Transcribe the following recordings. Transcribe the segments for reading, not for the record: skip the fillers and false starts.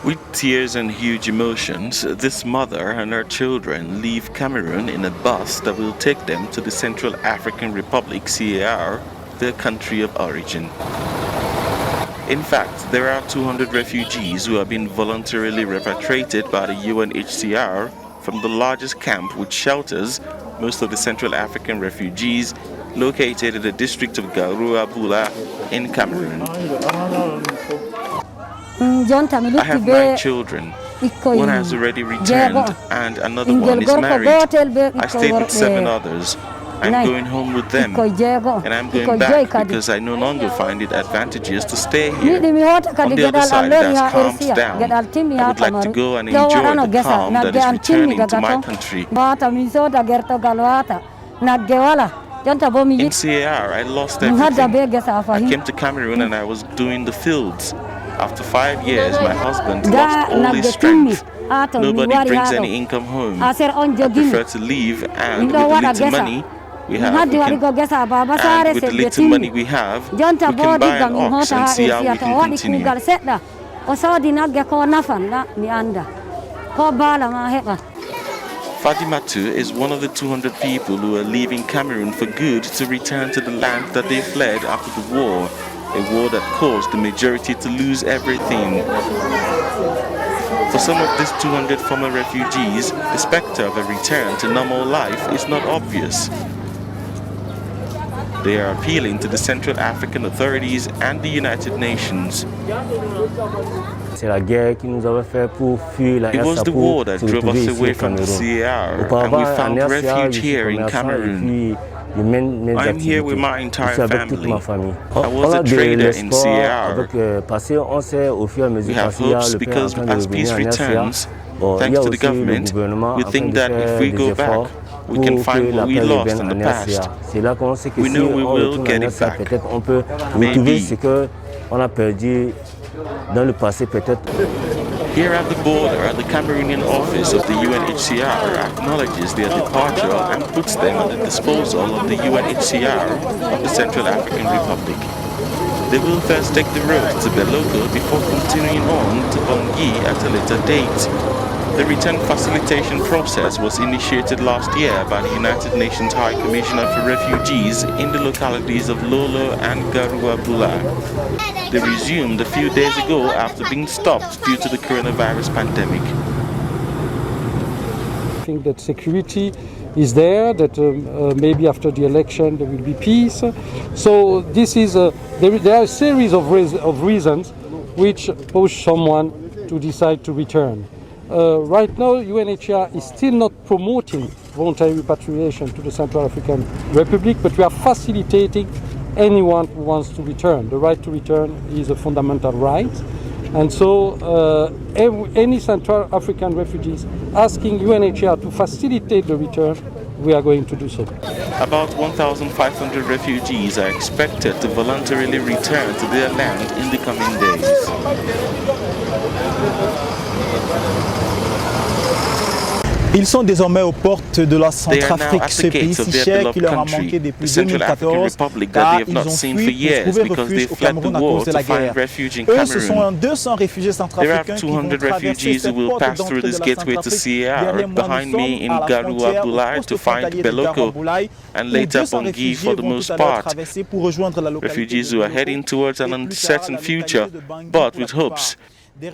With tears and huge emotions, this mother and her children leave Cameroon in a bus that will take them to the Central African Republic, CAR, their country of origin. In fact, there are 200 refugees who have been voluntarily repatriated by the UNHCR from the largest camp which shelters most of the Central African refugees located in the district of Garoua Boulaï in Cameroon. I have 9 children. One has already returned and another one is married. I stayed with 7 others. I'm going home with them, and I'm going back because I no longer find it advantageous to stay here. On the other side, it has calmed down. I would like to go and enjoy the calm that is returning to my country. In CAR, I lost everything. I came to Cameroon and I was doing the fields. After 5 years, my husband lost all his strength. Nobody brings any income home. I prefer to leave, and with the little money we have, and with the little money we have, we can buy an ox and see how we can continue. Fadimatu is one of the 200 people who are leaving Cameroon for good to return to the land that they fled after the war, a war that caused the majority to lose everything. For some of these 200 former refugees, the specter of a return to normal life is not obvious. They are appealing to the Central African authorities and the United Nations. It was the war that drove us away from the CAR, and we found refuge here in Cameroon. I'm here with my entire family. I was a trader in CAR. We have hopes because as peace returns, thanks to the government, we think that if we go back, we can find what we lost in the past. We know we will get it back. Maybe. Here at the border, the Cameroonian office of the UNHCR acknowledges their departure and puts them at the disposal of the UNHCR of the Central African Republic. They will first take the road to Beloko before continuing on to Bangui at a later date. The return facilitation process was initiated last year by the United Nations High Commissioner for Refugees in the localities of Lolo and Garoua Boulaï. They resumed a few days ago after being stopped due to the coronavirus pandemic. I think that security is there, that maybe after the election there will be peace. So this is there are a series of reasons which push someone to decide to return. Right now, UNHCR is still not promoting voluntary repatriation to the Central African Republic, but we are facilitating anyone who wants to return. The right to return is a fundamental right. And so any Central African refugees asking UNHCR to facilitate the return, we are going to do so. About 1,500 refugees are expected to voluntarily return to their land in the coming days. Ils sont désormais aux portes de la Centrafrique, ce pays si cher qui leur a manqué depuis 2014, car ils ont fui pour trouver refuge au Cameroun à cause de la guerre. Eux, ce sont 200 réfugiés centrafricains qui vont traverser cette porte d'entrée de la Centrafrique derrière moi. Nous sommes à la frontière au poste frontalier de Garoua Boulaï, où 200 réfugiés vont tout à l'heure traverser pour rejoindre la localité. Refugees who are heading towards an uncertain future, but with hopes.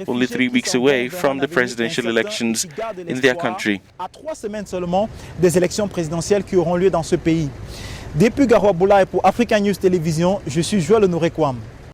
Only 3 weeks away from the presidential elections in their country. À 3 semaines seulement des élections présidentielles qui auront lieu dans ce pays. Depuis Garoua Boulaï pour Africanews Télévision, je suis Lolo and Garoua Boulaï.